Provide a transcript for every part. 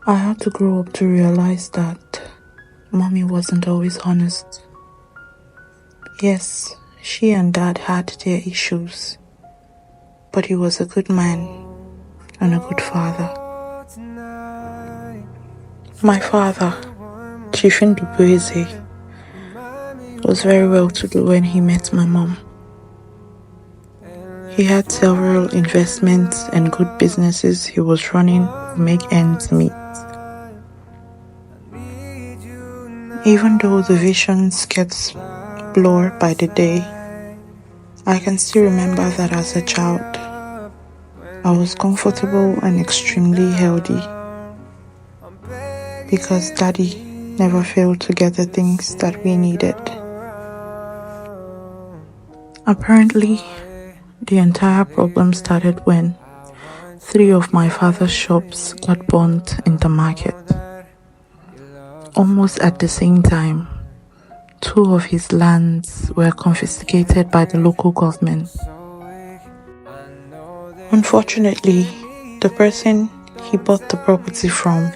I had to grow up to realize that mommy wasn't always honest. Yes, she and dad had their issues, but he was a good man and a good father. My father, Chimdi, was very well to do when he met my mom. He had several investments and good businesses he was running to make ends meet. Even though the visions get blurred by the day, I can still remember that as a child, I was comfortable and extremely healthy because daddy never failed to get the things that we needed. Apparently, the entire problem started when 3 of my father's shops got burnt in the market. Almost at the same time, 2 of his lands were confiscated by the local government. Unfortunately, the person he bought the property from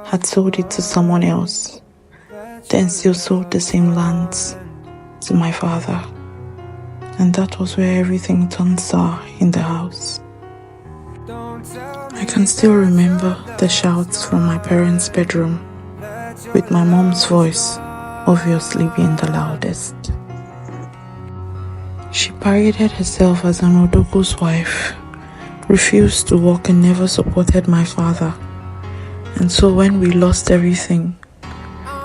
had sold it to someone else, then still sold the same lands to my father. And that was where everything turned sour in the house. I can still remember the shouts from my parents' bedroom, with my mom's voice obviously being the loudest. She paraded herself as an Odogu's wife, refused to work and never supported my father. And so when we lost everything,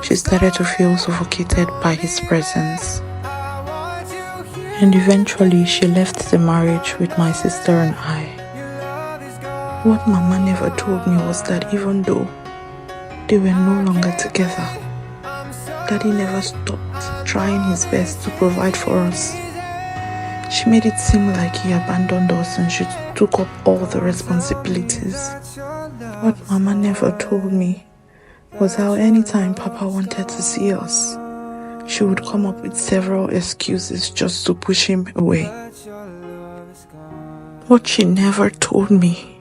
she started to feel suffocated by his presence. And eventually she left the marriage with my sister and I. What Mama never told me was that even though they were no longer together, Daddy never stopped trying his best to provide for us. She made it seem like he abandoned us and she took up all the responsibilities. What Mama never told me was how anytime Papa wanted to see us, she would come up with several excuses just to push him away. What she never told me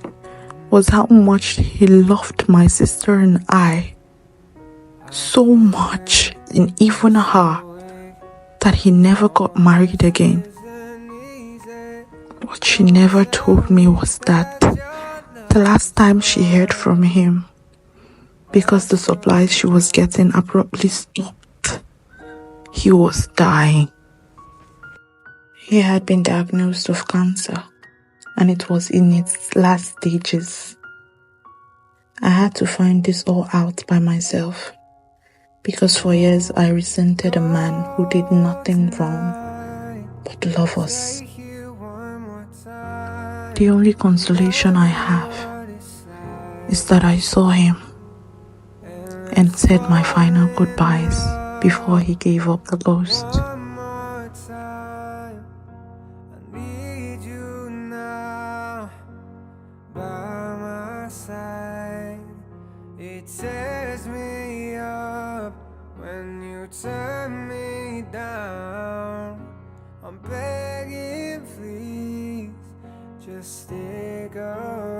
was how much he loved my sister and I, so much, and even her, that he never got married again. What she never told me was that the last time she heard from him, because the supplies she was getting abruptly stopped, he was dying. He had been diagnosed with cancer, and it was in its last stages. I had to find this all out by myself, because for years I resented a man who did nothing wrong but love us. The only consolation I have is that I saw him and said my final goodbyes before he gave up the ghost. It tears me up when you turn me down. I'm begging, please, just stick around.